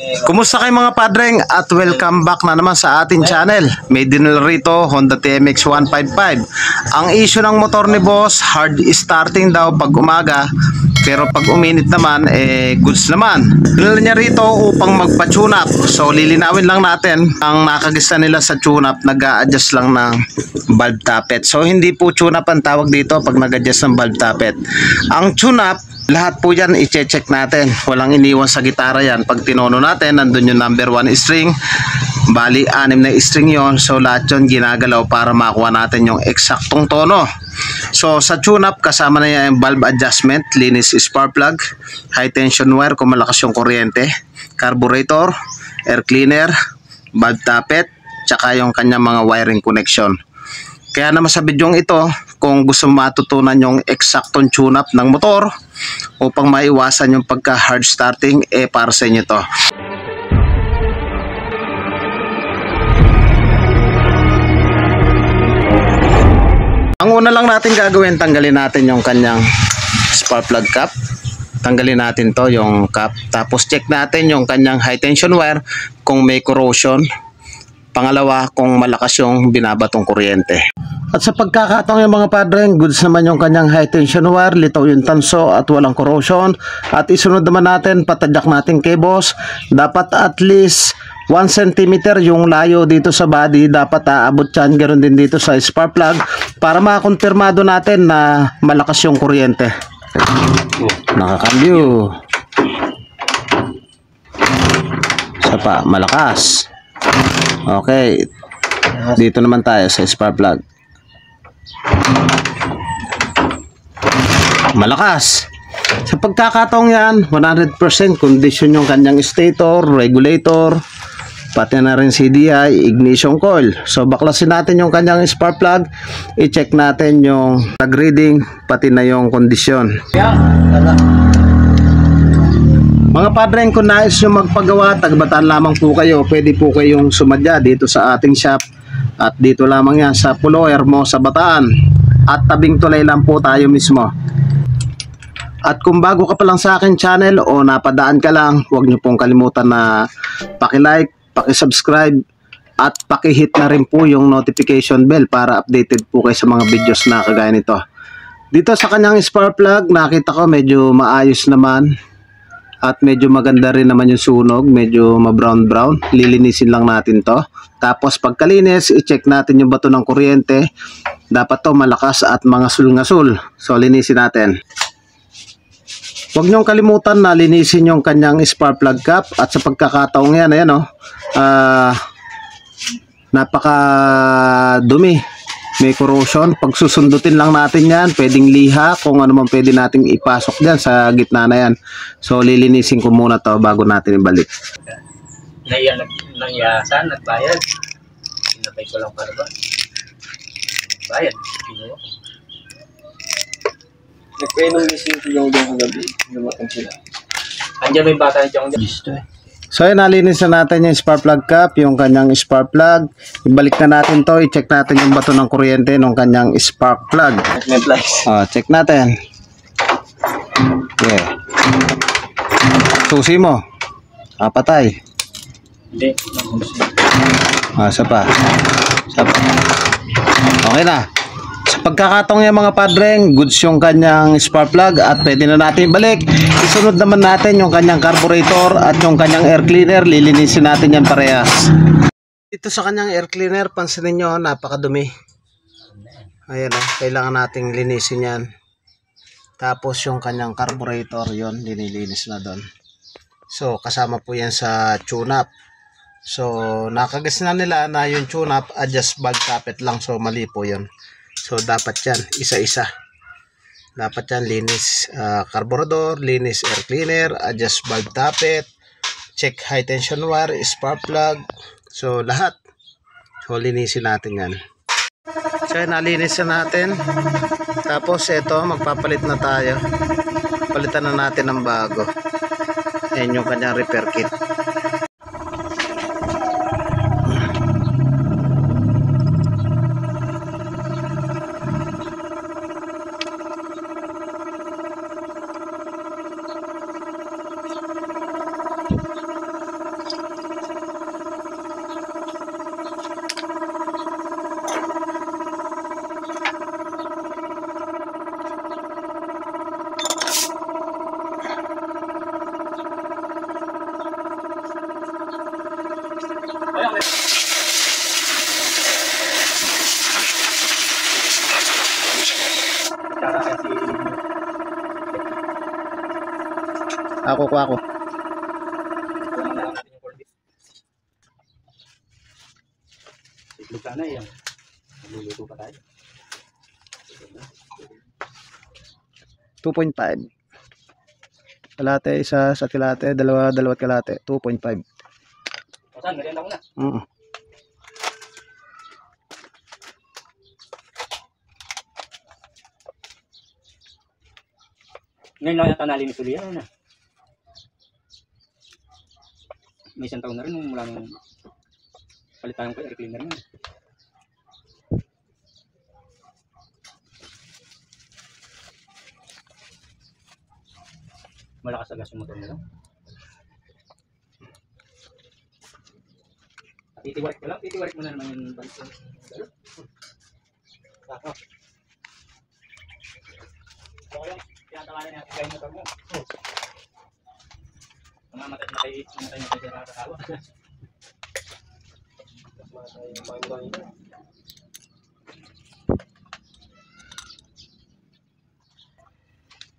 Kumusta kayo mga padreng at welcome back na naman sa ating channel. May dinala rito Honda TMX 155. Ang issue ng motor ni boss, hard starting daw pag umaga, pero pag uminit naman goods naman. Dinala niya rito upang magpa-tune up. So lilinawin lang natin ang nakagista nila sa tune up, nag-a-adjust lang ng valve tappet. So hindi po tune up ang tawag dito pag nag-adjust ng valve tappet. Ang tune up, lahat po yan i-check natin. Walang iniwan sa gitara yan. Pag tinono natin, nandun yung number 1 string. Bali, 6 na string yon. So lahat yun ginagalaw para makuha natin yung eksaktong tono. So sa tune-up, kasama na yan yung valve adjustment, linis spark plug, high tension wire kung malakas yung kuryente, carburetor, air cleaner, valve tappet, tsaka yung kanyang mga wiring connection. Kaya naman sa bidyong ito, kung gusto matutunan yung eksaktong tune-up ng motor upang maiwasan yung pagka-hard starting, para sa inyo to. Ang una lang natin gagawin, tanggalin natin yung kanyang spark plug cap. Tanggalin natin to, yung cap. Tapos check natin yung kanyang high tension wire kung may corrosion. Pangalawa, kung malakas yung binabatong kuryente. At sa pagkakataong yung mga padreng, goods naman yung kanyang high tension wire, litaw yung tanso at walang corrosion. At isunod naman natin, patadyak natin kay boss. Dapat at least 1 cm yung layo dito sa body, dapat aabot yan. Ganoon din dito sa spark plug para makakonfirmado natin na malakas yung kuryente. Nakakambyo. Isa pa, malakas. Okay, dito naman tayo sa spark plug. Malakas. Sa pagkakataong yan, 100% condition yung kanyang stator, regulator, pati na rin CDI, ignition coil. So baklasin natin yung kanyang spark plug, i-check natin yung tag reading, pati na yung kondisyon. Mga padreng, kung nais yung magpagawa, taga-Bataan lamang po kayo. Pwede po kayong sumadya dito sa ating shop. At dito lamang yan sa Pulo Hermosa, Bataan. At tabing tulay lang po tayo mismo. At kung bago ka pa lang sa akin channel o napadaan ka lang, huwag nyo pong kalimutan na paki-like, paki-subscribe, at paki-hit na rin po yung notification bell para updated po kayo sa mga videos na kagaya nito. Dito sa kanyang spark plug, nakita ko medyo maayos naman. At medyo maganda rin naman yung sunog, medyo ma-brown-brown. Lilinisin lang natin to. Tapos pagkalinis, i-check natin yung bato ng kuryente. Dapat to malakas at mga sul-ngasul. So linisin natin. Huwag niyong kalimutan na linisin yung kanyang spark plug cap. At sa pagkakataong yan, ayan napaka dumi. May corrosion. Pag susundutin lang natin yan, pwedeng liha, kung ano man pwede nating ipasok dyan sa gitna na yan. So lilinisin ko muna to bago natin ibalik. Nangyasan, nagbayad. Sinabay ko lang para ba? Bayad. Kinuha ko. Nagpainom gising ko yung kagabi. Lumatang sila. Andiyan may bata na dyan. Gusto eh. So yun, nalinis na natin yung spark plug cap, yung kanyang spark plug. Ibalik na natin to, i-check natin yung bato ng kuryente ng kanyang spark plug. Check natin. Yeah. Susi mo. Patay. Hindi. Isa pa. Okay na. Sa pagkakataong yung mga padreng, goods yung kanyang spark plug at pwede na natin balik. Isunod naman natin yung kanyang carburetor at yung kanyang air cleaner. Lilinisin natin yan parehas. Dito sa kanyang air cleaner, pansinin nyo, napakadumi. Ayan kailangan nating linisin yan. Tapos yung kanyang carburetor, yon linilinis na doon. So kasama po yan sa tune-up. So nakagas na nila na yung tune-up, adjust valve tappet lang. So mali po yun. So dapat yan, isa-isa. Dapat yan, linis carburetor, linis air cleaner, adjust valve tappet, check high tension wire, spark plug. So lahat. So linisin natin yan. So nalinis na natin. Tapos ito, magpapalit na tayo. Palitan na natin ng bago. Yan yung kanyang repair kit. kukuha ko. Kulang na lang natin yung corned beef. Itlog sana yan. Magluluto pa tayo. 2.5. Kalate, isa sa kalate, dalawat kalate, 2.5. O saan, merienda ko na. Ngayon lang yata nalinis ulit yan. Ano? May isang taon na rin mula nung palit tayong air cleaner na. Malakas agas yung motor nila. Titiwarik ko lang, titiwarik mo na naman yung balik. Saka. Okay lang, tinatawanan natin kayo motor mo. Mamamatay na kayo sa nakakatawa.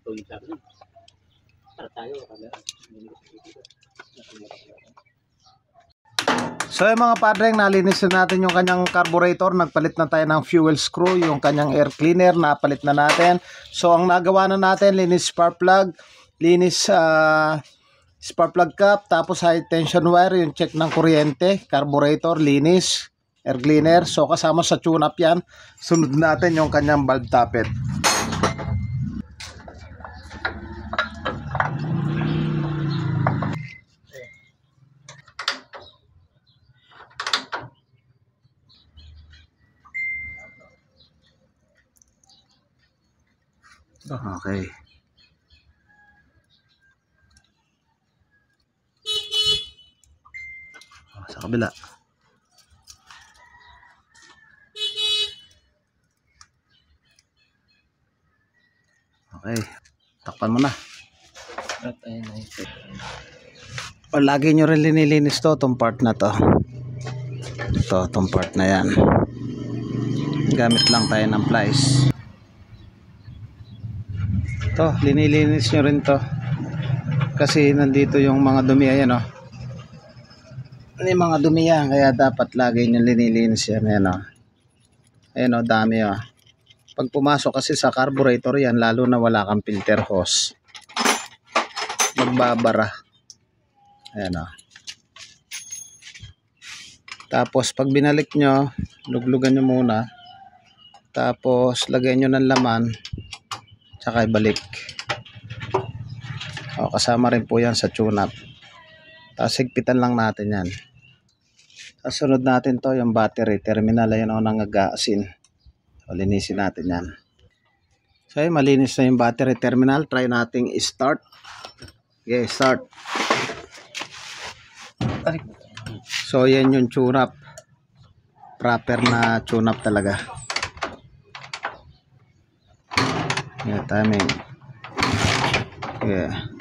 Ito yung sabi nyo. Para tayo, camera. So yung mga padreng, nalinis na natin yung kanyang carburetor, nagpalit na tayo ng fuel screw, yung kanyang air cleaner, napalit na natin. So ang nagawa na natin, linis spark plug, linis spark plug cap, tapos high tension wire, yung check ng kuryente, carburetor, linis, air cleaner. So kasama sa tune-up yan. Sunod natin yung kanyang valve tappet. Okay. Sa kabila. Okay. Takpan mo na. O, lagi nyo rin linilinis to, itong part na to. Itong part na yan. Gamit lang tayo ng plies. To, linilinis nyo rin to. Kasi nandito yung mga dumi, ayan o. May mga dumi yan, kaya dapat lagi nyo linilinis yan, ayan o. Ayan o, dami o. Pag pumasok kasi sa carburetor yan, lalo na wala kang filter hose, magbabara. Ayan o. Tapos pag binalik nyo, luglugan nyo muna. Tapos lagyan nyo ng laman, tsaka ibalik. O, kasama rin po yan sa tune-up. Tapos higpitan lang natin yan. Kasunod natin to, yung battery terminal. Ayan o, nangagaasin. O, linisin natin yan. So, malinis na yung battery terminal. Try nating i-start. Okay, start. So, yan yung tune-up. Proper na tune-up talaga. Yeah, timing. Yeah.